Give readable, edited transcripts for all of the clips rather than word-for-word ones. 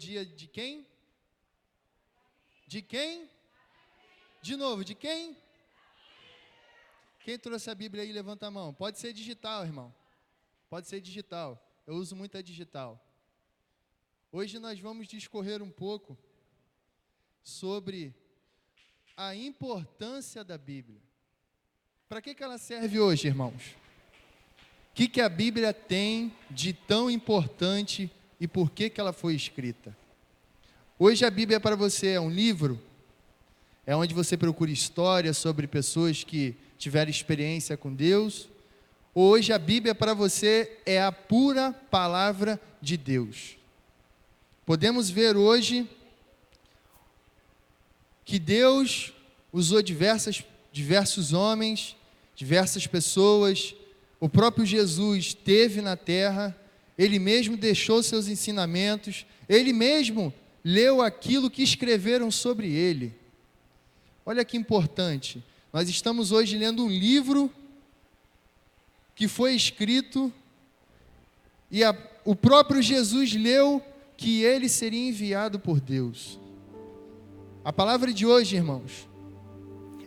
dia de quem? De quem? De novo, de quem? Quem trouxe a Bíblia aí, levanta a mão. Pode ser digital, irmão. Pode ser digital. Eu uso muito a digital. Hoje nós vamos discorrer um pouco sobre a importância da Bíblia. Para que ela serve hoje, irmãos? O que a Bíblia tem de tão importante e por que ela foi escrita? Hoje a Bíblia para você é um livro, é onde você procura história sobre pessoas que tiveram experiência com Deus. Hoje a Bíblia para você é a pura palavra de Deus. Podemos ver hoje que Deus usou diversos homens, diversas pessoas. O próprio Jesus esteve na terra, Ele mesmo deixou seus ensinamentos, Ele mesmo leu aquilo que escreveram sobre Ele. Olha que importante, nós estamos hoje lendo um livro que foi escrito e o próprio Jesus leu que Ele seria enviado por Deus. A palavra de hoje, irmãos,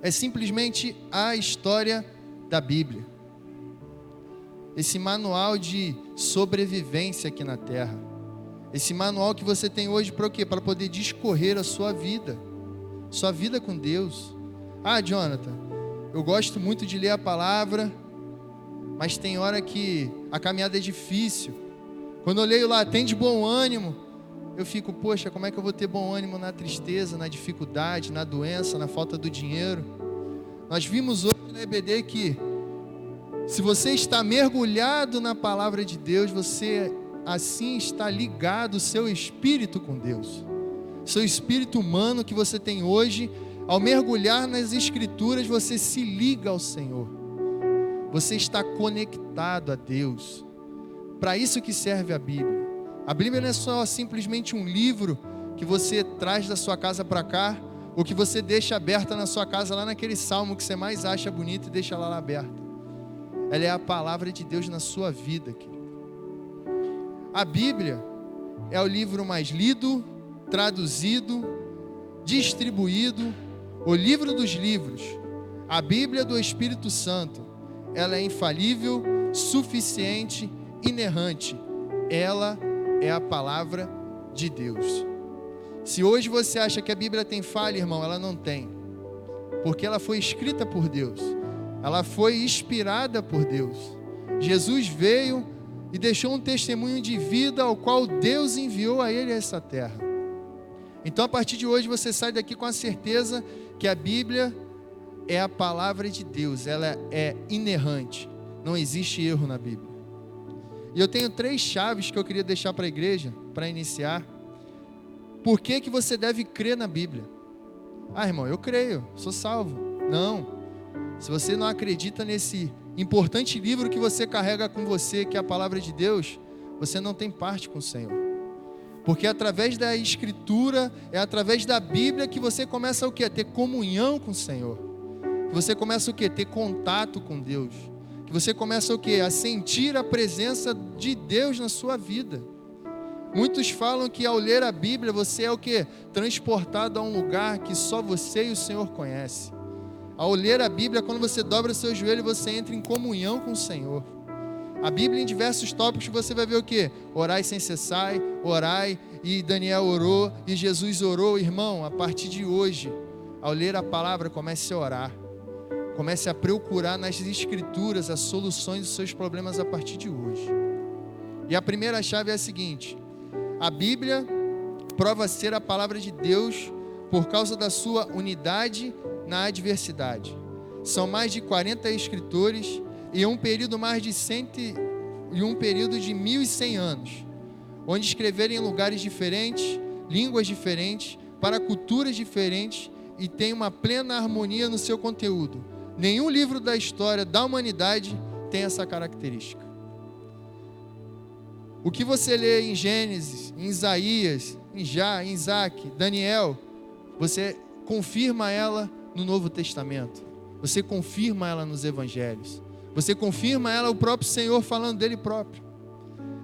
é simplesmente a história da Bíblia. Esse manual de sobrevivência aqui na terra. Esse manual que você tem hoje para o quê? Para poder discorrer a sua vida com Deus. Ah, Jonathan, eu gosto muito de ler a palavra, mas tem hora que a caminhada é difícil. Quando eu leio lá, tem de bom ânimo, eu fico, poxa, como é que eu vou ter bom ânimo na tristeza, na dificuldade, na doença, na falta do dinheiro? Nós vimos hoje na EBD que se você está mergulhado na palavra de Deus, você assim está ligado o seu espírito com Deus. Seu espírito humano que você tem hoje, ao mergulhar nas Escrituras, você se liga ao Senhor. Você está conectado a Deus. Para isso que serve a Bíblia. A Bíblia não é só simplesmente um livro que você traz da sua casa para cá, ou que você deixa aberta na sua casa, lá naquele salmo que você mais acha bonito e deixa lá aberta. Ela é a palavra de Deus na sua vida, querido. A Bíblia é o livro mais lido, traduzido, distribuído, o livro dos livros. A Bíblia do Espírito Santo. Ela é infalível, suficiente, inerrante. Ela é a palavra de Deus. Se hoje você acha que a Bíblia tem falha, irmão, ela não tem. Porque ela foi escrita por Deus. Ela foi inspirada por Deus. Jesus veio e deixou um testemunho de vida ao qual Deus enviou a ele a essa terra. Então, a partir de hoje, você sai daqui com a certeza que a Bíblia é a palavra de Deus. Ela é inerrante. Não existe erro na Bíblia. E eu tenho 3 chaves que eu queria deixar para a igreja, para iniciar. Por que você deve crer na Bíblia? Ah, irmão, eu creio, sou salvo. Não. Se você não acredita nesse importante livro que você carrega com você, que é a palavra de Deus, você não tem parte com o Senhor. Porque através da Escritura, é através da Bíblia que você começa o quê? A ter comunhão com o Senhor. Que você começa o quê? Ter contato com Deus. Que você começa o quê? A sentir a presença de Deus na sua vida. Muitos falam que ao ler a Bíblia, você é o quê? Transportado a um lugar que só você e o Senhor conhecem. Ao ler a Bíblia, quando você dobra o seu joelho, você entra em comunhão com o Senhor. A Bíblia, em diversos tópicos, você vai ver o quê? Orai sem cessar, orai, e Daniel orou, e Jesus orou. Irmão, a partir de hoje, ao ler a palavra, comece a orar. Comece a procurar nas Escrituras as soluções dos seus problemas a partir de hoje. E a primeira chave é a seguinte: a Bíblia prova ser a palavra de Deus por causa da sua unidade na adversidade. São mais de 40 escritores e um período de 1.100 anos, onde escreveram em lugares diferentes, línguas diferentes, para culturas diferentes, e tem uma plena harmonia no seu conteúdo. Nenhum livro da história da humanidade tem essa característica. O que você lê em Gênesis, em Isaías, em Isaac, Daniel, você confirma ela no Novo Testamento. Você confirma ela nos Evangelhos. Você confirma ela o próprio Senhor falando dele próprio.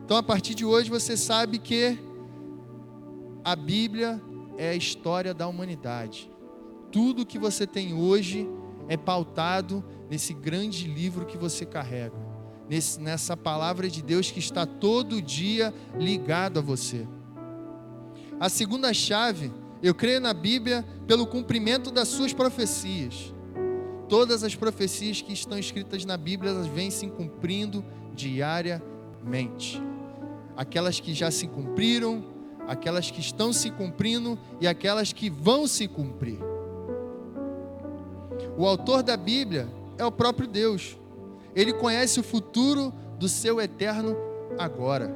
Então, a partir de hoje, você sabe que A Bíblia é a história da humanidade. Tudo que você tem hoje é pautado nesse grande livro que você carrega, nessa palavra de Deus que está todo dia ligado a você. A segunda chave, eu creio na Bíblia pelo cumprimento das suas profecias. Todas as profecias que estão escritas na Bíblia, elas vêm se cumprindo diariamente. Aquelas que já se cumpriram, aquelas que estão se cumprindo e aquelas que vão se cumprir. O autor da Bíblia é o próprio Deus. Ele conhece o futuro do seu eterno agora.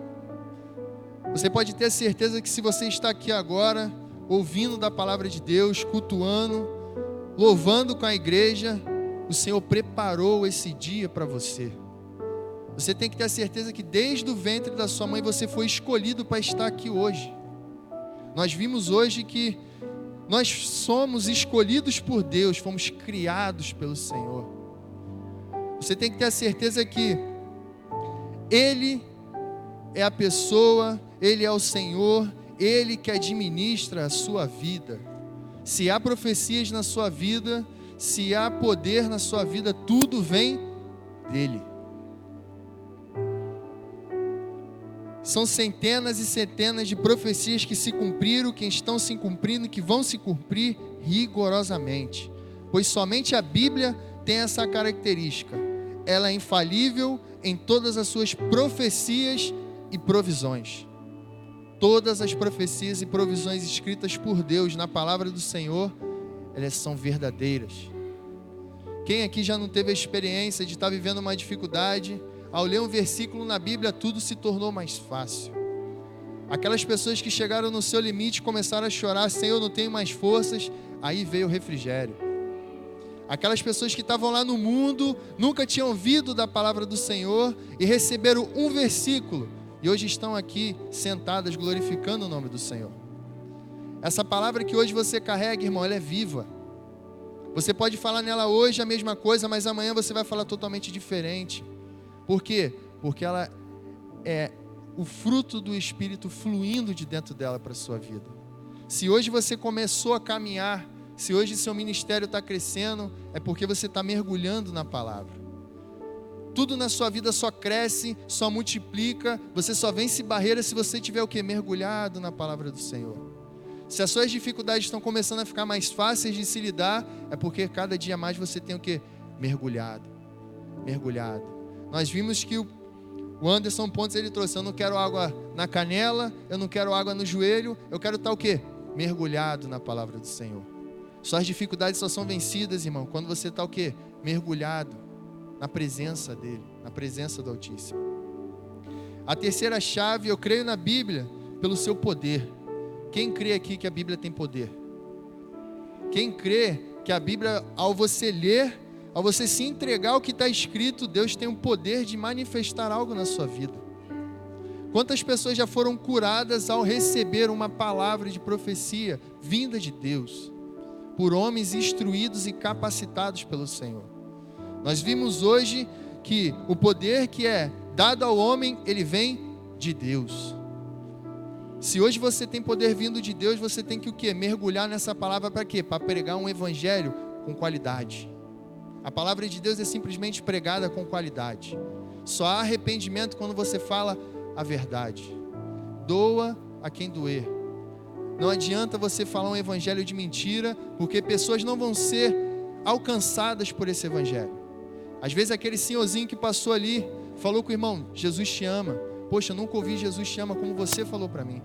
Você pode ter certeza que se você está aqui agora, ouvindo da palavra de Deus, cultuando, louvando com a igreja, o Senhor preparou esse dia para você. Você tem que ter a certeza que desde o ventre da sua mãe você foi escolhido para estar aqui hoje. Nós vimos hoje que nós somos escolhidos por Deus, fomos criados pelo Senhor. Você tem que ter a certeza que Ele é a pessoa, Ele é o Senhor, Ele que administra a sua vida. Se há profecias na sua vida, se há poder na sua vida, tudo vem dEle. São centenas e centenas de profecias que se cumpriram, que estão se cumprindo, que vão se cumprir rigorosamente. Pois somente a Bíblia tem essa característica. Ela é infalível em todas as suas profecias e provisões. Todas as profecias e provisões escritas por Deus na palavra do Senhor, elas são verdadeiras. Quem aqui já não teve a experiência de estar vivendo uma dificuldade, ao ler um versículo na Bíblia, tudo se tornou mais fácil? Aquelas pessoas que chegaram no seu limite, começaram a chorar: Senhor, eu não tenho mais forças, aí veio o refrigério. Aquelas pessoas que estavam lá no mundo, nunca tinham ouvido da palavra do Senhor e receberam um versículo, e hoje estão aqui sentadas glorificando o nome do Senhor. Essa palavra que hoje você carrega, irmão, ela é viva. Você pode falar nela hoje a mesma coisa, mas amanhã você vai falar totalmente diferente. Por quê? Porque ela é o fruto do Espírito fluindo de dentro dela para a sua vida. Se hoje você começou a caminhar, se hoje seu ministério está crescendo, é porque você está mergulhando na palavra. Tudo na sua vida só cresce, só multiplica, você só vence barreiras se você tiver o quê? Mergulhado na palavra do Senhor. Se as suas dificuldades estão começando a ficar mais fáceis de se lidar, é porque cada dia mais você tem o quê? Mergulhado. Nós vimos que o Anderson Pontes, ele trouxe: eu não quero água na canela, eu não quero água no joelho, eu quero estar o quê? Mergulhado na palavra do Senhor. Suas dificuldades só são vencidas, irmão, quando você está o quê? Mergulhado na presença dEle, na presença do Altíssimo. A terceira chave, eu creio na Bíblia pelo seu poder. Quem crê aqui que a Bíblia tem poder? Quem crê que a Bíblia, ao você ler, ao você se entregar ao que está escrito, Deus tem o poder de manifestar algo na sua vida? Quantas pessoas já foram curadas ao receber uma palavra de profecia vinda de Deus, por homens instruídos e capacitados pelo Senhor? Nós vimos hoje que o poder que é dado ao homem, ele vem de Deus. Se hoje você tem poder vindo de Deus, você tem que o quê? Mergulhar nessa palavra para quê? Para pregar um evangelho com qualidade. A palavra de Deus é simplesmente pregada com qualidade. Só há arrependimento quando você fala a verdade. Doa a quem doer. Não adianta você falar um evangelho de mentira, porque pessoas não vão ser alcançadas por esse evangelho. Às vezes aquele senhorzinho que passou ali, falou com o irmão: Jesus te ama. Poxa, eu nunca ouvi Jesus te ama como você falou para mim.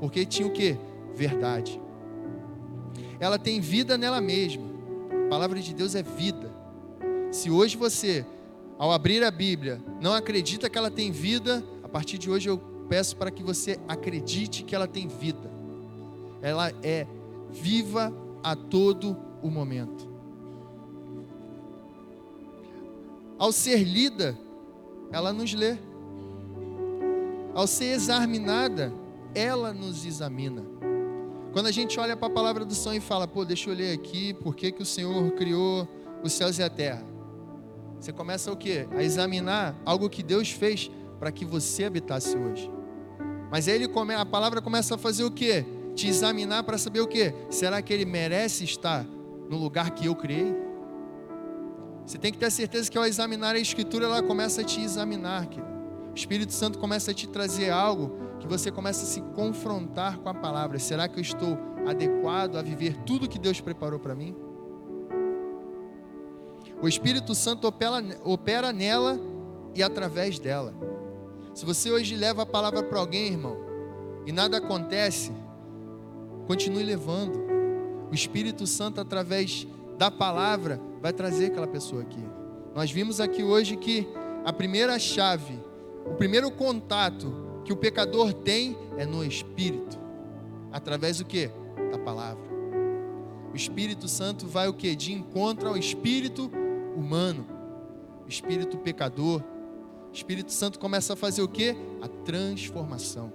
Porque tinha o quê? Verdade. Ela tem vida nela mesma. A palavra de Deus é vida. Se hoje você, ao abrir a Bíblia, não acredita que ela tem vida, a partir de hoje eu peço para que você acredite que ela tem vida. Ela é viva a todo o momento. Ao ser lida, ela nos lê. Ao ser examinada, ela nos examina. Quando a gente olha para a palavra do Senhor e fala: pô, deixa eu ler aqui, por que o Senhor criou os céus e a terra? Você começa o quê? A examinar algo que Deus fez para que você habitasse hoje. Mas aí a palavra começa a fazer o quê? te examinar para saber o quê? Será que ele merece estar no lugar que eu criei? Você tem que ter certeza que ao examinar a Escritura, ela começa a te examinar, querido. O Espírito Santo começa a te trazer algo que você começa a se confrontar com a palavra. Será que eu estou adequado a viver tudo que Deus preparou para mim? O Espírito Santo opera nela e através dela. Se você hoje leva a palavra para alguém, irmão, e nada acontece, continue levando. O Espírito Santo, através da palavra, vai trazer aquela pessoa aqui. Nós vimos aqui hoje que a primeira chave, o primeiro contato que o pecador tem é no Espírito. Através do quê? Da palavra. O Espírito Santo vai o quê? De encontro ao espírito humano, o espírito pecador. O Espírito Santo começa a fazer o quê? A transformação.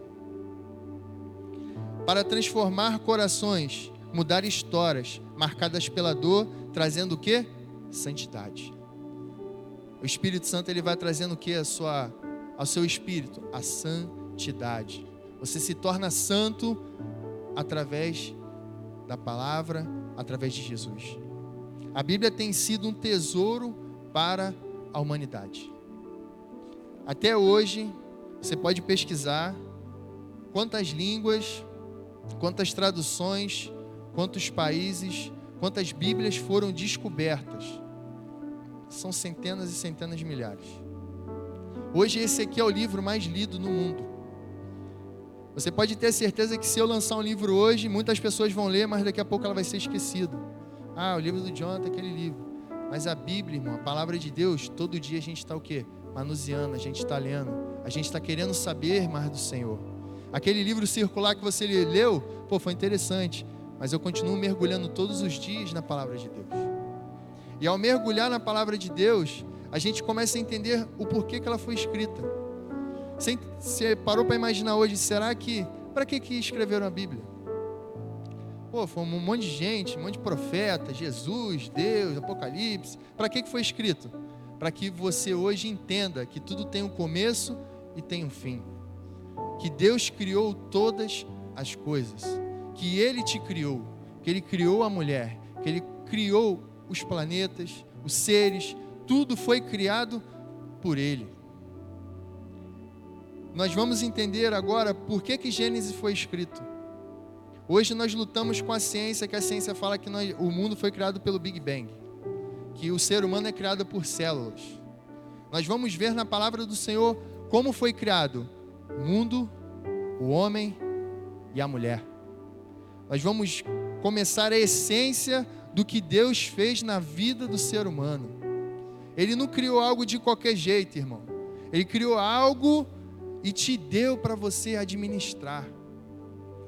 Para transformar corações, mudar histórias marcadas pela dor, trazendo o quê? Santidade. O Espírito Santo, ele vai trazendo o quê? Ao seu espírito? A santidade. Você se torna santo através da palavra, através de Jesus. A Bíblia tem sido um tesouro para a humanidade. Até hoje, você pode pesquisar quantas línguas, quantas traduções, quantos países, quantas Bíblias foram descobertas. São centenas e centenas de milhares. Hoje esse aqui é o livro mais lido no mundo. Você pode ter certeza que se eu lançar um livro hoje, muitas pessoas vão ler, mas daqui a pouco ela vai ser esquecida. Ah, o livro do Jonathan, aquele livro. Mas a Bíblia, irmão, a palavra de Deus, todo dia a gente está o quê? Manuseando, a gente está lendo, a gente está querendo saber mais do Senhor. Aquele livro circular que você leu, foi interessante, mas eu continuo mergulhando todos os dias na palavra de Deus. E ao mergulhar na palavra de Deus, a gente começa a entender o porquê que ela foi escrita. Você parou para imaginar hoje, será que, para que escreveram a Bíblia? Foi um monte de gente, um monte de profeta, Jesus, Deus, Apocalipse. Para que foi escrito? Para que você hoje entenda que tudo tem um começo e tem um fim. Que Deus criou todas as coisas. Que Ele te criou. Que Ele criou a mulher. Que Ele criou os planetas, os seres. Tudo foi criado por Ele. Nós vamos entender agora por que Gênesis foi escrito. Hoje nós lutamos com a ciência, que a ciência fala que o mundo foi criado pelo Big Bang, que o ser humano é criado por células. Nós vamos ver na palavra do Senhor como foi criado o mundo, o homem e a mulher. Nós vamos começar a essência do que Deus fez na vida do ser humano. Ele não criou algo de qualquer jeito, irmão. Ele criou algo e te deu para você administrar.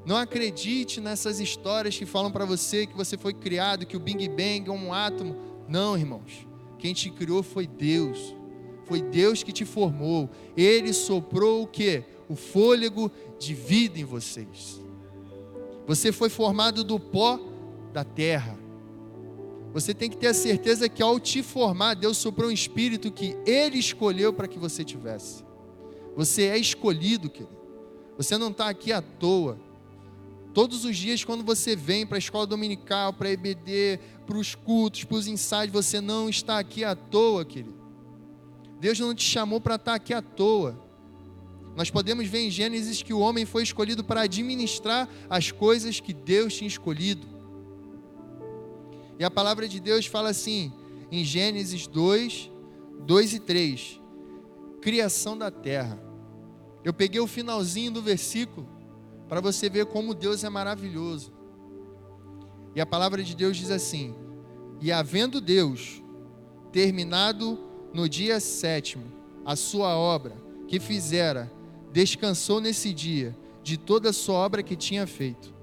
Não acredite nessas histórias que falam para você que você foi criado, que o Big Bang é um átomo. Não, irmãos. Quem te criou foi Deus. Foi Deus que te formou. Ele soprou o quê? O fôlego de vida em vocês. Você foi formado do pó da terra. Você tem que ter a certeza que ao te formar, Deus soprou um espírito que Ele escolheu para que você tivesse. Você é escolhido, querido. Você não está aqui à toa. Todos os dias, quando você vem para a escola dominical, para a EBD, para os cultos, para os ensaios, você não está aqui à toa, querido. Deus não te chamou para estar aqui à toa. Nós podemos ver em Gênesis que o homem foi escolhido para administrar as coisas que Deus tinha escolhido. E a palavra de Deus fala assim, em Gênesis 2 e 3, criação da terra. Eu peguei o finalzinho do versículo, para você ver como Deus é maravilhoso. E a palavra de Deus diz assim: e havendo Deus terminado no dia 7º a sua obra que fizera, descansou nesse dia de toda a sua obra que tinha feito.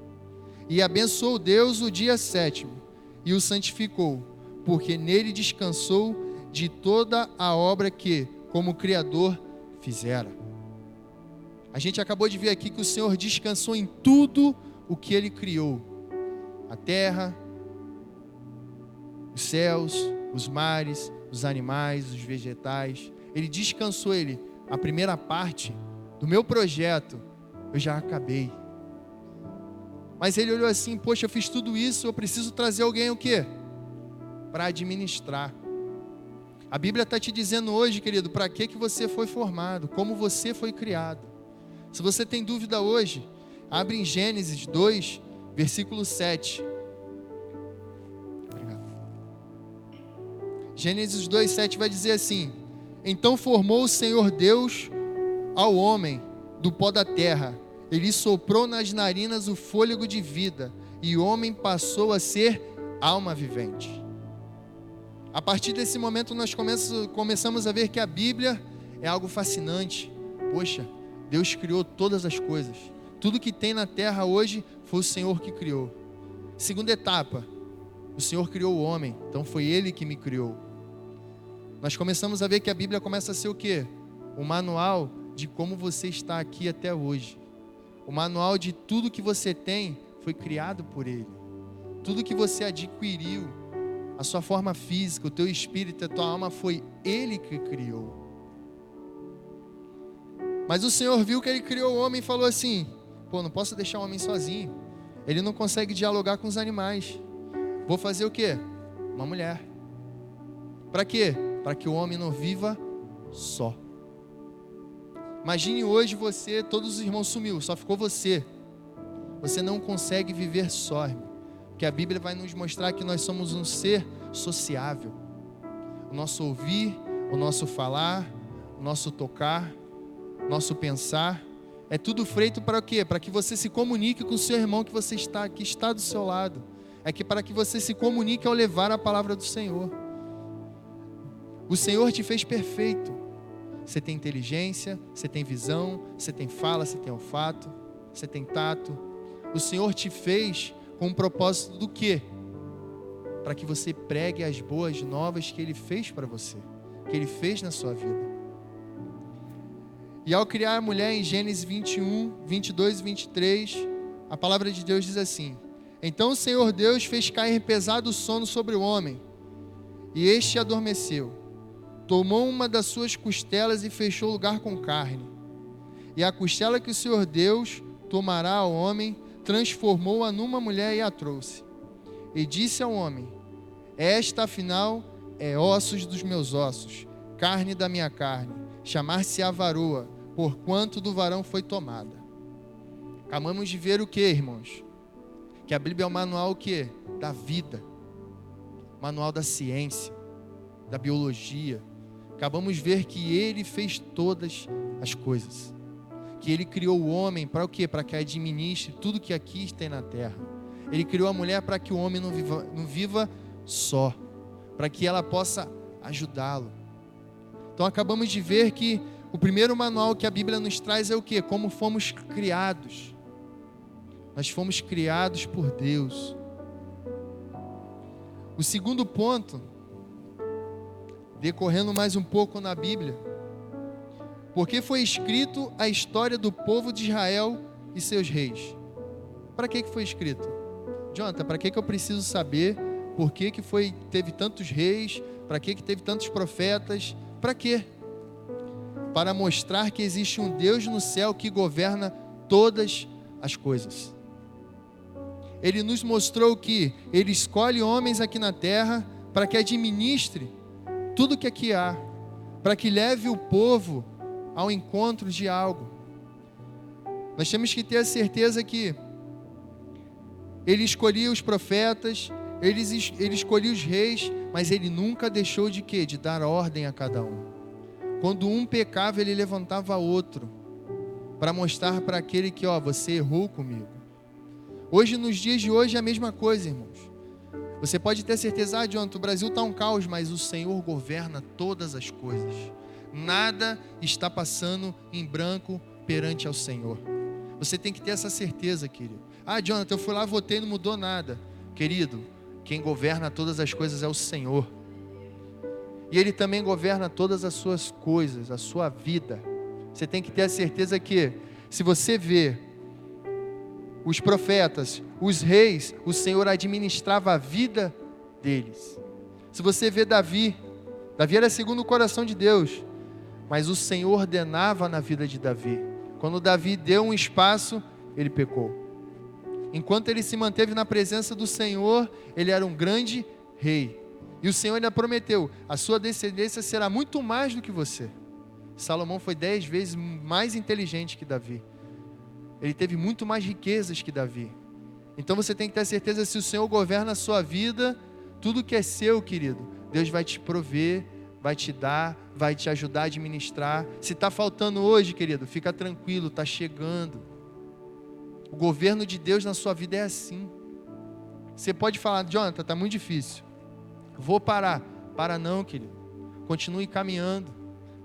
E abençoou Deus o dia 7º e o santificou, porque nele descansou de toda a obra que, como Criador, fizera. A gente acabou de ver aqui que o Senhor descansou em tudo o que Ele criou. A terra, os céus, os mares, os animais, os vegetais. Ele descansou, a primeira parte do meu projeto, eu já acabei. Mas ele olhou assim, poxa, eu fiz tudo isso, eu preciso trazer alguém o quê? Para administrar. A Bíblia está te dizendo hoje, querido, para que você foi formado, como você foi criado. Se você tem dúvida hoje, abre em Gênesis 2, versículo 7. Obrigado. Gênesis 2, 7 vai dizer assim: então formou o Senhor Deus ao homem do pó da terra, ele soprou nas narinas o fôlego de vida, e o homem passou a ser alma vivente. A partir desse momento nós começamos a ver que a Bíblia é algo fascinante. Poxa, Deus criou todas as coisas. Tudo que tem na terra hoje foi o Senhor que criou. Segunda etapa, o Senhor criou o homem, então foi Ele que me criou. Nós começamos a ver que a Bíblia começa a ser o quê? O manual de como você está aqui até hoje. O manual de tudo que você tem foi criado por Ele. Tudo que você adquiriu, a sua forma física, o teu espírito, a tua alma, foi Ele que criou. Mas o Senhor viu que Ele criou o homem e falou assim: pô, não posso deixar o homem sozinho. Ele não consegue dialogar com os animais. Vou fazer o quê? Uma mulher. Para quê? Para que o homem não viva só. Imagine hoje você, todos os irmãos sumiu, só ficou você. Você não consegue viver só, irmão. Porque a Bíblia vai nos mostrar que nós somos um ser sociável. O nosso ouvir, o nosso falar, o nosso tocar, o nosso pensar, é tudo feito para o quê? Para que você se comunique com o seu irmão que está do seu lado. É que para que você se comunique ao levar a palavra do Senhor. O Senhor te fez perfeito. Você tem inteligência, você tem visão, você tem fala, você tem olfato, você tem tato. O Senhor te fez com um propósito do quê? Para que você pregue as boas novas que Ele fez para você, que Ele fez na sua vida. E ao criar a mulher em Gênesis 21, 22 e 23, a palavra de Deus diz assim: então o Senhor Deus fez cair pesado sono sobre o homem, e este adormeceu. Tomou uma das suas costelas e fechou o lugar com carne. E a costela que o Senhor Deus tomará ao homem, transformou-a numa mulher e a trouxe. E disse ao homem: esta afinal é ossos dos meus ossos, carne da minha carne, chamar-se-á varoa, porquanto do varão foi tomada. Acabamos de ver o que, irmãos? Que a Bíblia é o manual o quê? Da vida, manual da ciência, da biologia. Acabamos de ver que Ele fez todas as coisas, que Ele criou o homem para o quê? Para que administre tudo que aqui tem na terra. Ele criou a mulher para que o homem não viva só, para que ela possa ajudá-lo. Então acabamos de ver que o primeiro manual que a Bíblia nos traz é o quê? Como fomos criados. Nós fomos criados por Deus. O segundo ponto, decorrendo mais um pouco na Bíblia, porque foi escrito a história do povo de Israel e seus reis. Para que foi escrito? Jonathan, para que eu preciso saber por que teve tantos reis, para que teve tantos profetas? Para quê? Para mostrar que existe um Deus no céu que governa todas as coisas. Ele nos mostrou que Ele escolhe homens aqui na terra para que administre tudo que aqui há, para que leve o povo ao encontro de algo. Nós temos que ter a certeza que Ele escolhia os profetas, Ele escolhia os reis, mas Ele nunca deixou de quê? De dar ordem a cada um. Quando um pecava, Ele levantava outro, para mostrar para aquele que, você errou comigo. Hoje, nos dias de hoje, é a mesma coisa, irmãos. Você pode ter certeza, Jonathan, o Brasil está um caos, mas o Senhor governa todas as coisas. Nada está passando em branco perante ao Senhor. Você tem que ter essa certeza, querido. Jonathan, eu fui lá, votei e não mudou nada. Querido, quem governa todas as coisas é o Senhor. E Ele também governa todas as suas coisas, a sua vida. Você tem que ter a certeza que, se você vê os profetas, os reis, o Senhor administrava a vida deles. Se você vê Davi era segundo o coração de Deus, mas o Senhor ordenava na vida de Davi. Quando Davi deu um espaço, ele pecou. Enquanto ele se manteve na presença do Senhor, ele era um grande rei. E o Senhor ainda prometeu: a sua descendência será muito mais do que você. Salomão foi 10 vezes mais inteligente que Davi. Ele teve muito mais riquezas que Davi. Então você tem que ter certeza, se o Senhor governa a sua vida, tudo que é seu, querido, Deus vai te prover, vai te dar, vai te ajudar a administrar. Se está faltando hoje, querido, fica tranquilo, está chegando. O governo de Deus na sua vida é assim. Você pode falar: Jonathan, está muito difícil, vou parar. Para não, querido. Continue caminhando,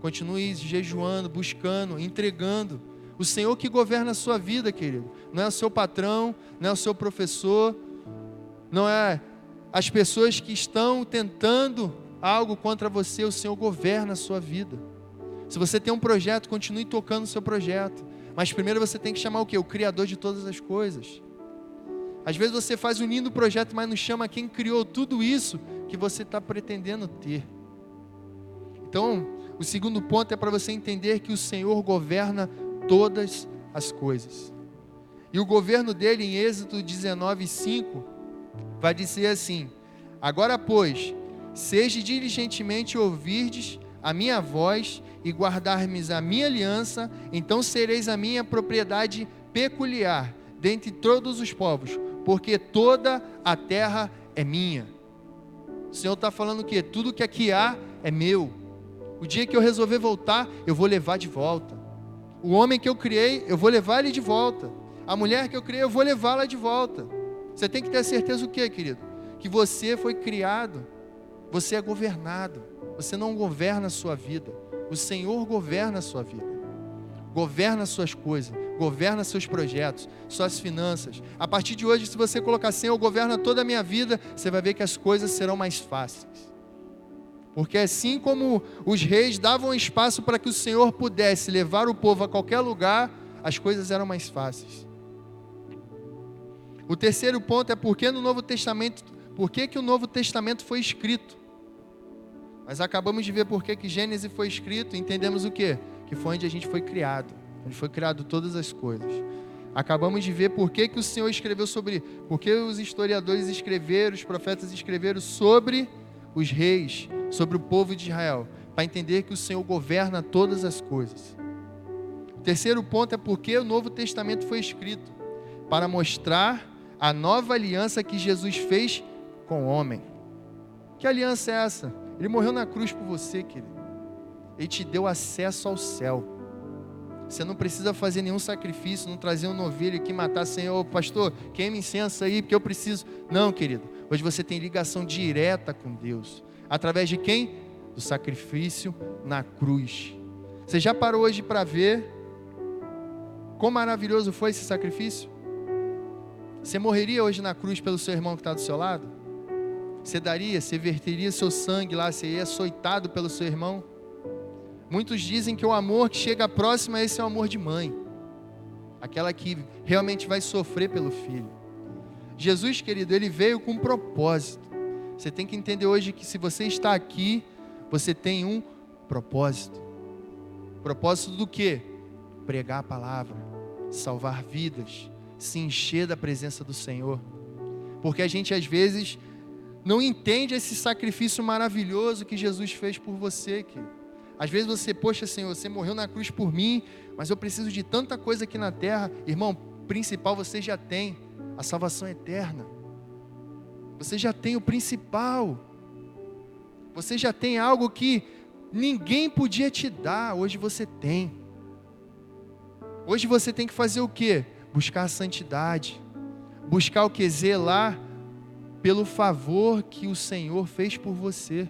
continue jejuando, buscando, entregando. O Senhor que governa a sua vida, querido. Não é o seu patrão, não é o seu professor, não é as pessoas que estão tentando algo contra você. O Senhor governa a sua vida. Se você tem um projeto, continue tocando o seu projeto. Mas primeiro você tem que chamar o quê? O Criador de todas as coisas. Às vezes você faz um lindo projeto, mas não chama quem criou tudo isso que você está pretendendo ter. Então, o segundo ponto é para você entender que o Senhor governa todas as coisas. E o governo dele, em Êxodo 19:5, vai dizer assim: agora, pois, seja diligentemente ouvirdes a minha voz e guardarmes a minha aliança, então sereis a minha propriedade peculiar dentre todos os povos, porque toda a terra é minha. O Senhor está falando que tudo que aqui há é meu. O dia que eu resolver voltar, eu vou levar de volta. O homem que eu criei, eu vou levar ele de volta. A mulher que eu criei, eu vou levá-la de volta. Você tem que ter certeza o quê, querido? Que você foi criado, você é governado. Você não governa a sua vida, o Senhor governa a sua vida. Governa as suas coisas, governa seus projetos, suas finanças. A partir de hoje, se você colocar Senhor, governa toda a minha vida, você vai ver que as coisas serão mais fáceis. Porque assim como os reis davam espaço para que o Senhor pudesse levar o povo a qualquer lugar, as coisas eram mais fáceis. O terceiro ponto é por que o Novo Testamento foi escrito. Nós acabamos de ver por que Gênesis foi escrito, e entendemos o quê? Que foi onde a gente foi criado, onde foi criado todas as coisas. Acabamos de ver por que o Senhor escreveu sobre, por que os historiadores escreveram, os profetas escreveram sobre os reis, sobre o povo de Israel, para entender que o Senhor governa todas as coisas. O terceiro ponto é porque o Novo Testamento foi escrito, para mostrar a nova aliança que Jesus fez com o homem. Que aliança é essa? Ele morreu na cruz por você, querido. Ele te deu acesso ao céu. Você não precisa fazer nenhum sacrifício, não trazer um novilho aqui, matar, Senhor, pastor, queima incenso aí, porque eu preciso. Não, querido. Hoje você tem ligação direta com Deus. Através de quem? Do sacrifício na cruz. Você já parou hoje para ver quão maravilhoso foi esse sacrifício? Você morreria hoje na cruz pelo seu irmão que está do seu lado? Você daria, você verteria seu sangue lá, você ia açoitado pelo seu irmão? Muitos dizem que o amor que chega próximo, esse é o amor de mãe. Aquela que realmente vai sofrer pelo filho. Jesus, querido, ele veio com um propósito. Você tem que entender hoje que se você está aqui, você tem um propósito. Propósito do quê? Pregar a palavra, salvar vidas, se encher da presença do Senhor. Porque a gente às vezes não entende esse sacrifício maravilhoso que Jesus fez por você, querido. Às vezes você, poxa, Senhor, você morreu na cruz por mim, mas eu preciso de tanta coisa aqui na terra. Irmão, principal você já tem, a salvação eterna. Você já tem o principal. Você já tem algo que ninguém podia te dar, hoje você tem. Hoje você tem que fazer o quê? Buscar a santidade. Buscar o quê? Zelar pelo favor que o Senhor fez por você.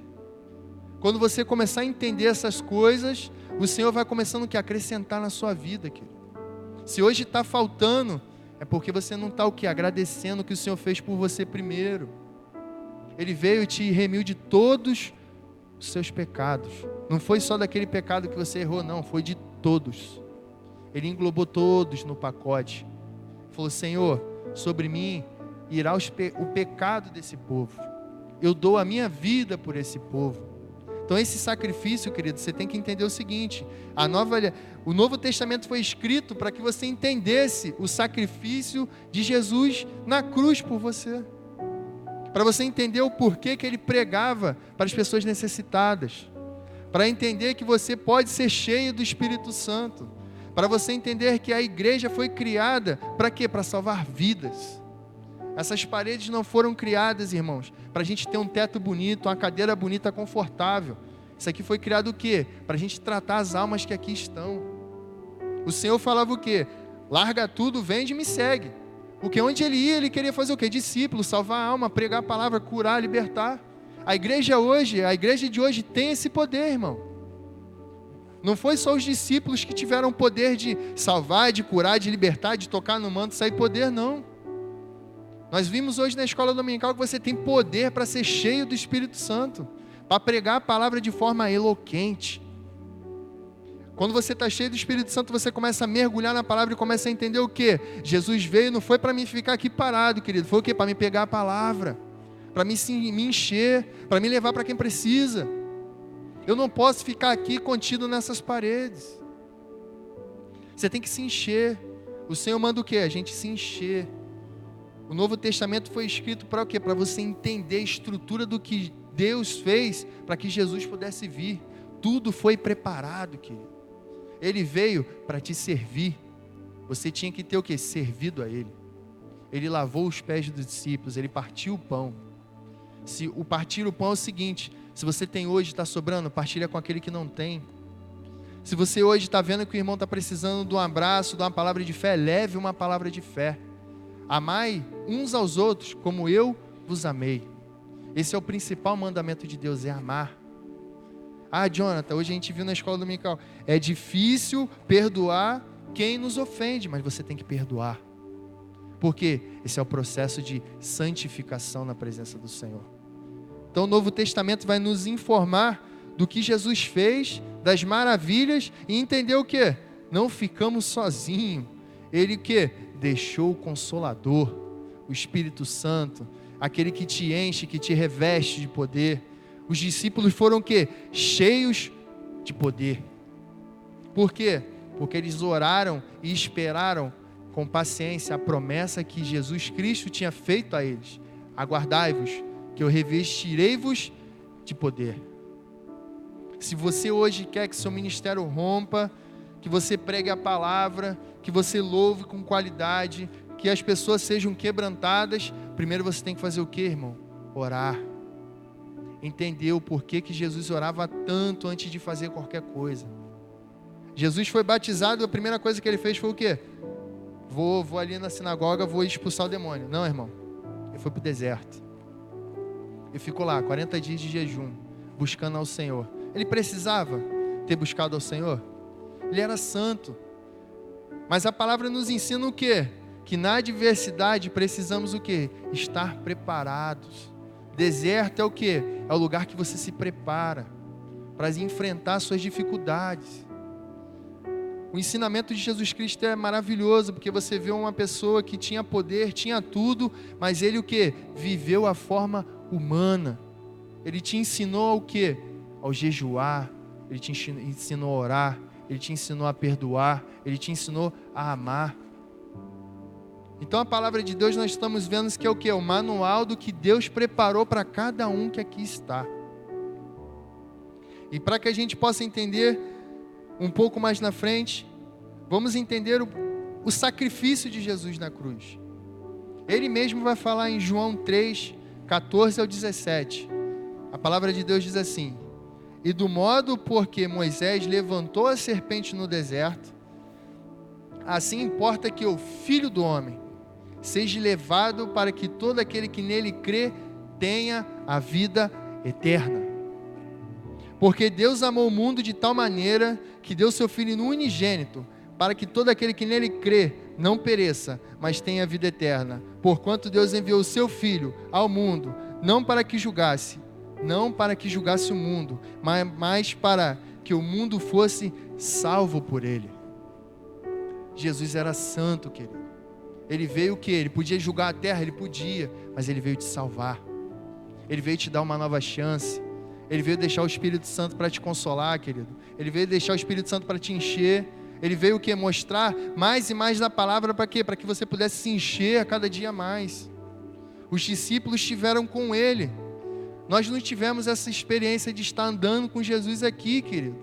Quando você começar a entender essas coisas, o Senhor vai começando a acrescentar na sua vida, querido. Se hoje está faltando, é porque você não está o quê? Agradecendo o que o Senhor fez por você primeiro. Ele veio e te remiu de todos os seus pecados. Não foi só daquele pecado que você errou, não, foi de todos. Ele englobou todos no pacote. Falou: Senhor, sobre mim irá o pecado desse povo. Eu dou a minha vida por esse povo. Então esse sacrifício, querido, você tem que entender o seguinte: o Novo Testamento foi escrito para que você entendesse o sacrifício de Jesus na cruz por você. Para você entender o porquê que ele pregava para as pessoas necessitadas. Para entender que você pode ser cheio do Espírito Santo. Para você entender que a igreja foi criada para quê? Para salvar vidas. Essas paredes não foram criadas, irmãos, para a gente ter um teto bonito, uma cadeira bonita, confortável. Isso aqui foi criado o quê? Para a gente tratar as almas que aqui estão. O Senhor falava o quê? Larga tudo, vende e me segue. Porque onde ele ia, ele queria fazer o quê? Discípulo, salvar a alma, pregar a palavra, curar, libertar. A igreja de hoje tem esse poder, irmão. Não foi só os discípulos que tiveram o poder de salvar, de curar, de libertar, de tocar no manto, sair poder, não. Nós vimos hoje na escola dominical que você tem poder para ser cheio do Espírito Santo, para pregar a palavra de forma eloquente. Quando você está cheio do Espírito Santo, você começa a mergulhar na palavra e começa a entender o quê? Jesus veio, não foi para mim ficar aqui parado, querido, foi o quê? Para me pegar a palavra, para me encher, para me levar para quem precisa. Eu não posso ficar aqui contido nessas paredes. Você tem que se encher. O Senhor manda o quê? A gente se encher. O Novo Testamento foi escrito para o quê? Para você entender a estrutura do que Deus fez para que Jesus pudesse vir. Tudo foi preparado, querido. Ele veio para te servir. Você tinha que ter o quê? Servido a Ele. Ele lavou os pés dos discípulos, Ele partiu o pão. Se o partir o pão é o seguinte: se você tem hoje, está sobrando, partilha com aquele que não tem. Se você hoje está vendo que o irmão está precisando de um abraço, de uma palavra de fé, leve uma palavra de fé. Amai uns aos outros como eu vos amei. Esse é o principal mandamento de Deus, é amar. Ah, Jonathan, hoje a gente viu na escola dominical, é difícil perdoar quem nos ofende, mas você tem que perdoar. Porque esse é o processo de santificação na presença do Senhor. Então o Novo Testamento vai nos informar do que Jesus fez, das maravilhas, e entender o quê? Não ficamos sozinhos. Ele o quê? Deixou o Consolador, o Espírito Santo, aquele que te enche, que te reveste de poder. Os discípulos foram o quê? Cheios de poder. Por quê? Porque eles oraram e esperaram com paciência a promessa que Jesus Cristo tinha feito a eles. Aguardai-vos, que eu revestirei-vos de poder. Se você hoje quer que seu ministério rompa, que você pregue a palavra, que você louve com qualidade, que as pessoas sejam quebrantadas, primeiro você tem que fazer o quê, irmão? Orar. Entender o porquê que Jesus orava tanto antes de fazer qualquer coisa. Jesus foi batizado, a primeira coisa que ele fez foi o quê? Vou ali na sinagoga, vou expulsar o demônio. Não, irmão. Ele foi para o deserto. Ele ficou lá, 40 dias de jejum, buscando ao Senhor. Ele precisava ter buscado ao Senhor? Ele era santo. Mas a palavra nos ensina o quê? Que na adversidade precisamos o quê? Estar preparados. Deserto é o quê? É o lugar que você se prepara para enfrentar suas dificuldades. O ensinamento de Jesus Cristo é maravilhoso, porque você vê uma pessoa que tinha poder, tinha tudo, mas ele o quê? Viveu a forma humana. Ele te ensinou o quê? Ao jejuar, ele te ensinou a orar, ele te ensinou a perdoar, ele te ensinou a amar. Então a palavra de Deus nós estamos vendo que é o quê? O manual do que Deus preparou para cada um que aqui está. E para que a gente possa entender um pouco mais na frente, vamos entender o sacrifício de Jesus na cruz. Ele mesmo vai falar em João 3, 14 ao 17. A palavra de Deus diz assim: e do modo porque Moisés levantou a serpente no deserto, assim importa que o Filho do Homem seja levado para que todo aquele que nele crê tenha a vida eterna. Porque Deus amou o mundo de tal maneira que deu seu Filho unigênito, para que todo aquele que nele crê não pereça, mas tenha a vida eterna. Porquanto Deus enviou o seu Filho ao mundo, não para que julgasse o mundo, mas para que o mundo fosse salvo por ele. Jesus era santo, querido. Ele veio o quê? Ele podia julgar a terra, ele podia, mas ele veio te salvar. Ele veio te dar uma nova chance. Ele veio deixar o Espírito Santo para te consolar, querido. Ele veio deixar o Espírito Santo para te encher. Ele veio o quê? Mostrar mais e mais da palavra para quê? Para que você pudesse se encher a cada dia mais. Os discípulos estiveram com Ele. Nós não tivemos essa experiência de estar andando com Jesus aqui, querido.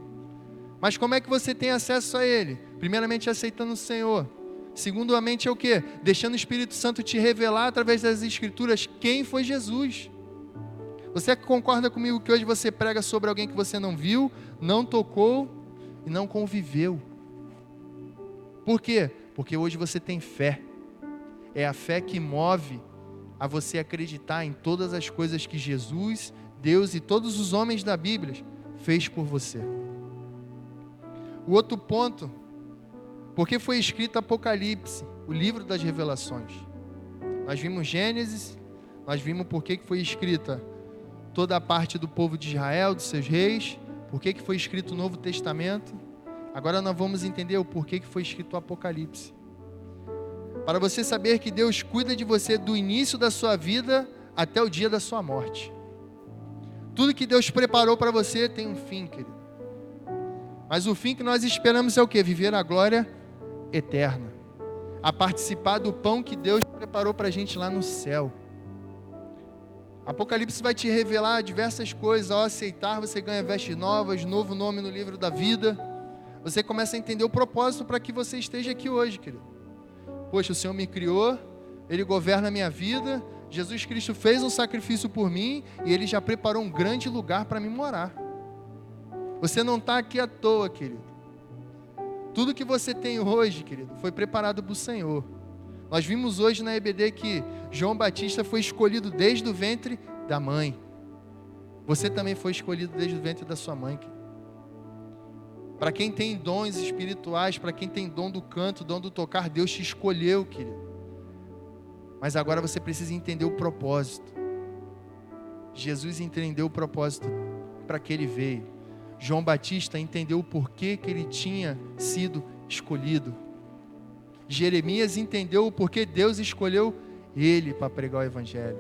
Mas como é que você tem acesso a Ele? Primeiramente, aceitando o Senhor. Segundamente, é o quê? Deixando o Espírito Santo te revelar através das Escrituras quem foi Jesus. Você concorda comigo que hoje você prega sobre alguém que você não viu, não tocou e não conviveu? Por quê? Porque hoje você tem fé. É a fé que move a você acreditar em todas as coisas que Jesus, Deus e todos os homens da Bíblia fez por você. O outro ponto, porque foi escrito Apocalipse, o livro das revelações. Nós vimos Gênesis, nós vimos por que foi escrita toda a parte do povo de Israel, dos seus reis, por que foi escrito o Novo Testamento. Agora nós vamos entender o porquê que foi escrito o Apocalipse. Para você saber que Deus cuida de você do início da sua vida até o dia da sua morte. Tudo que Deus preparou para você tem um fim, querido. Mas o fim que nós esperamos é o quê? Viver a glória eterna. A participar do pão que Deus preparou para a gente lá no céu. Apocalipse vai te revelar diversas coisas. Ao aceitar, você ganha vestes novas, novo nome no livro da vida. Você começa a entender o propósito para que você esteja aqui hoje, querido. Poxa, o Senhor me criou, Ele governa a minha vida, Jesus Cristo fez um sacrifício por mim e Ele já preparou um grande lugar para mim morar. Você não está aqui à toa, querido. Tudo que você tem hoje, querido, foi preparado para o Senhor. Nós vimos hoje na EBD que João Batista foi escolhido desde o ventre da mãe. Você também foi escolhido desde o ventre da sua mãe, querido. Para quem tem dons espirituais, para quem tem dom do canto, dom do tocar, Deus te escolheu, querido. Mas agora você precisa entender o propósito. Jesus entendeu o propósito para que ele veio. João Batista entendeu o porquê que ele tinha sido escolhido. Jeremias entendeu o porquê Deus escolheu ele para pregar o Evangelho.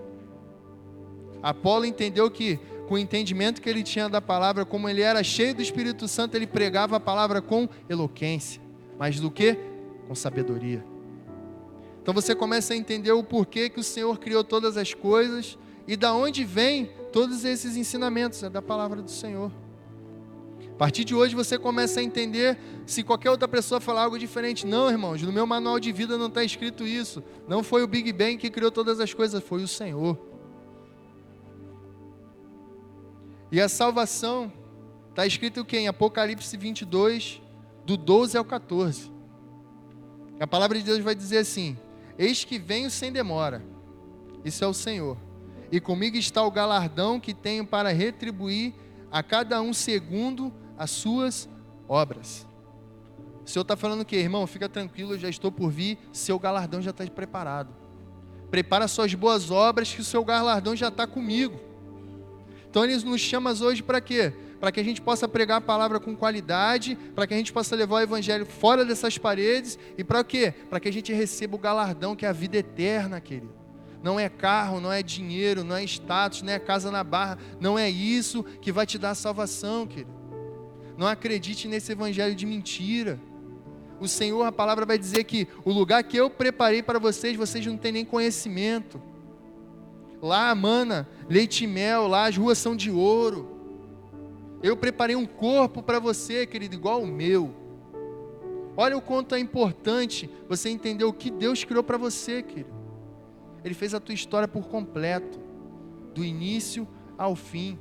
Apolo entendeu que, com o entendimento que ele tinha da palavra, como ele era cheio do Espírito Santo, ele pregava a palavra com eloquência, mas do que? Com sabedoria. Então você começa a entender o porquê que o Senhor criou todas as coisas e da onde vem todos esses ensinamentos, é da palavra do Senhor. A partir de hoje você começa a entender, se qualquer outra pessoa falar algo diferente, não, irmãos, no meu manual de vida não está escrito isso, não foi o Big Bang que criou todas as coisas, foi o Senhor. E a salvação está escrito o quê? Em Apocalipse 22, do 12 ao 14. A palavra de Deus vai dizer assim: eis que venho sem demora, isso é o Senhor, e comigo está o galardão que tenho para retribuir a cada um segundo as suas obras. O Senhor está falando o quê? Irmão, fica tranquilo, eu já estou por vir, seu galardão já está preparado. Prepara suas boas obras, que o seu galardão já está comigo. Então Ele nos chama hoje para quê? Para que a gente possa pregar a palavra com qualidade, para que a gente possa levar o Evangelho fora dessas paredes, e para quê? Para que a gente receba o galardão, que é a vida eterna, querido. Não é carro, não é dinheiro, não é status, não é casa na barra, não é isso que vai te dar a salvação, querido. Não acredite nesse Evangelho de mentira. O Senhor, a palavra vai dizer que o lugar que eu preparei para vocês, vocês não têm nem conhecimento. Lá, mana, leite e mel, lá as ruas são de ouro. Eu preparei um corpo para você, querido, igual o meu. Olha o quanto é importante você entender o que Deus criou para você, querido. Ele fez a tua história por completo, do início ao fim.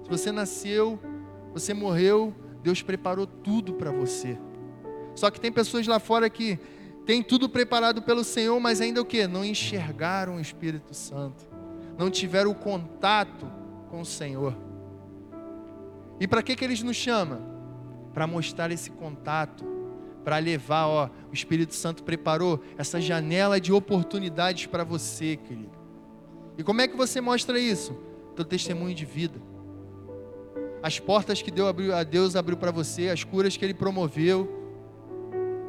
Se você nasceu, você morreu, Deus preparou tudo para você. Só que tem pessoas lá fora que têm tudo preparado pelo Senhor, mas ainda o quê? Não enxergaram o Espírito Santo. Não tiveram o contato com o Senhor. E para que Ele nos chama? Para mostrar esse contato, para levar, o Espírito Santo preparou essa janela de oportunidades para você, querido. E como é que você mostra isso? Teu testemunho de vida. As portas que Deus abriu para você, as curas que Ele promoveu,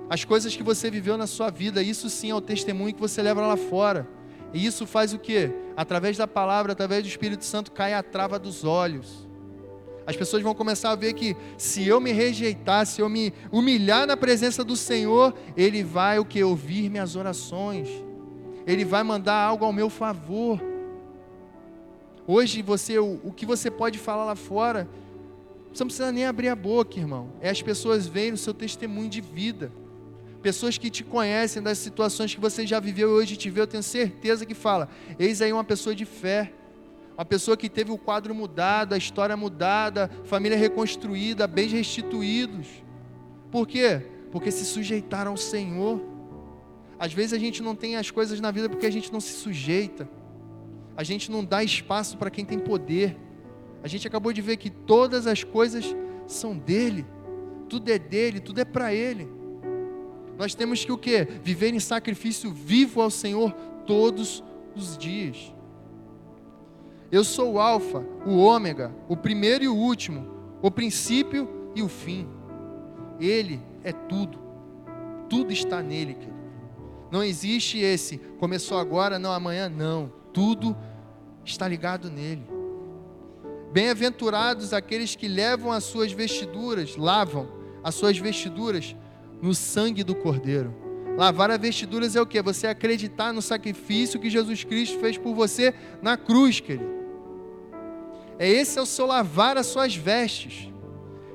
as coisas que você viveu na sua vida, isso sim é o testemunho que você leva lá fora. E isso faz o quê? Através da palavra, através do Espírito Santo, cai a trava dos olhos. As pessoas vão começar a ver que se eu me rejeitar, se eu me humilhar na presença do Senhor, Ele vai o que? Ouvir minhas orações. Ele vai mandar algo ao meu favor. Hoje o que você pode falar lá fora, você não precisa nem abrir a boca, irmão. As pessoas veem o seu testemunho de vida. Pessoas que te conhecem das situações que você já viveu e hoje te vê, eu tenho certeza que fala, eis aí uma pessoa de fé. Uma pessoa que teve o quadro mudado, a história mudada, família reconstruída, bens restituídos. Por quê? Porque se sujeitaram ao Senhor. Às vezes a gente não tem as coisas na vida porque a gente não se sujeita. A gente não dá espaço para quem tem poder. A gente acabou de ver que todas as coisas são dele. Tudo é dele, tudo é para ele. Nós temos que o quê? Viver em sacrifício vivo ao Senhor todos os dias. Eu sou o alfa, o ômega, o primeiro e o último, o princípio e o fim. Ele é tudo. Tudo está nele, querido. Não existe esse, começou agora, não, amanhã, não. Tudo está ligado nele. Bem-aventurados aqueles que levam as suas vestiduras, lavam as suas vestiduras no sangue do Cordeiro. Lavar as vestiduras é o quê? Você acreditar no sacrifício que Jesus Cristo fez por você na cruz, querido. Esse é o seu lavar as suas vestes.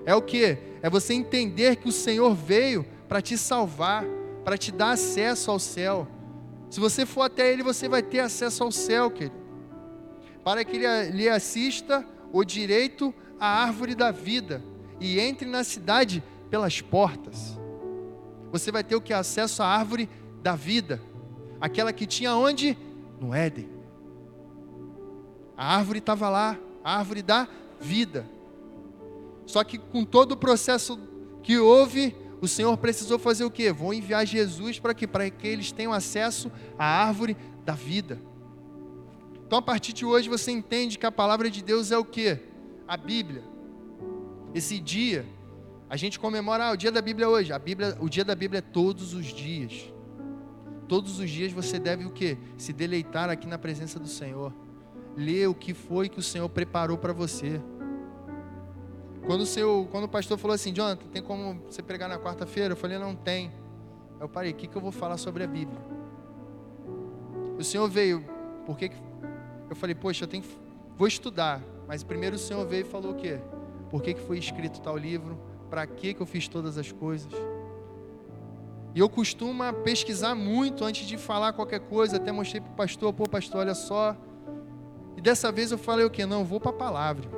É o quê? É você entender que o Senhor veio para te salvar, para te dar acesso ao céu. Se você for até Ele, você vai ter acesso ao céu, querido. Para que Ele lhe assista o direito à árvore da vida e entre na cidade pelas portas. Você vai ter o que? Acesso à árvore da vida. Aquela que tinha onde? No Éden. A árvore estava lá. A árvore da vida. Só que com todo o processo que houve, o Senhor precisou fazer o quê? Vou enviar Jesus para quê? Para que eles tenham acesso à árvore da vida. Então a partir de hoje você entende que a palavra de Deus é o quê? A Bíblia. Esse dia, a gente comemora o dia da Bíblia hoje. O dia da Bíblia é todos os dias. Todos os dias você deve o quê? Se deleitar aqui na presença do Senhor. Ler o que foi que o Senhor preparou para você. Quando o pastor falou assim, Jonathan, tem como você pregar na quarta-feira? Eu falei, não tem. Eu parei, o que eu vou falar sobre a Bíblia? O Senhor veio, porque eu falei, poxa, vou estudar. Mas primeiro o Senhor veio e falou o quê? Por que foi escrito tal livro? Para que eu fiz todas as coisas? E eu costumo pesquisar muito antes de falar qualquer coisa. Até mostrei para o pastor, pastor, olha só. E dessa vez eu falei o quê? Não, eu vou para a palavra.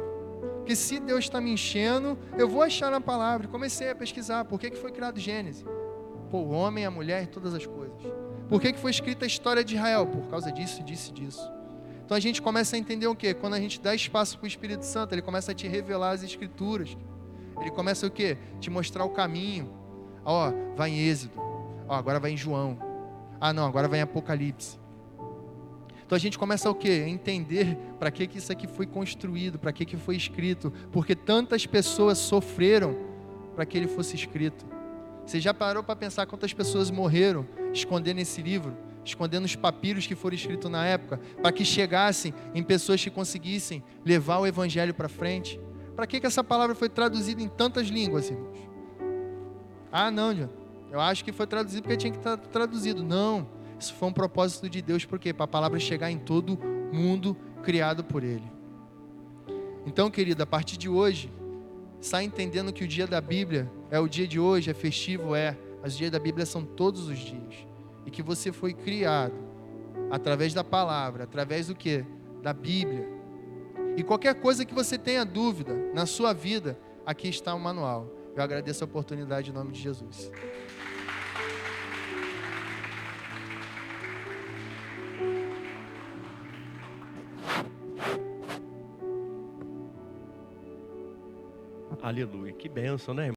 Porque se Deus está me enchendo, eu vou achar na palavra. Comecei a pesquisar. Por que foi criado Gênesis? O homem, a mulher e todas as coisas. Por que foi escrita a história de Israel? Por causa disso, disso e disso. Então a gente começa a entender o quê? Quando a gente dá espaço para o Espírito Santo, ele começa a te revelar as Escrituras. Ele começa o quê? Te mostrar o caminho. Vai em Êxodo. Agora vai em João. Não, agora vai em Apocalipse. Então a gente começa o quê? A entender para que isso aqui foi construído, para que foi escrito, porque tantas pessoas sofreram para que ele fosse escrito. Você já parou para pensar quantas pessoas morreram escondendo esse livro, escondendo os papiros que foram escritos na época, para que chegassem em pessoas que conseguissem levar o evangelho para frente? Para que essa palavra foi traduzida em tantas línguas, irmãos? Não, John, eu acho que foi traduzido porque tinha que estar traduzido. Não. Isso foi um propósito de Deus, porque para a palavra chegar em todo mundo criado por Ele. Então, querido, a partir de hoje, sai entendendo que o dia da Bíblia é o dia de hoje, é festivo, mas os dias da Bíblia são todos os dias. E que você foi criado através da palavra, através do quê? Da Bíblia. E qualquer coisa que você tenha dúvida na sua vida, aqui está o manual. Eu agradeço a oportunidade em nome de Jesus. Aleluia, que bênção, né, irmão?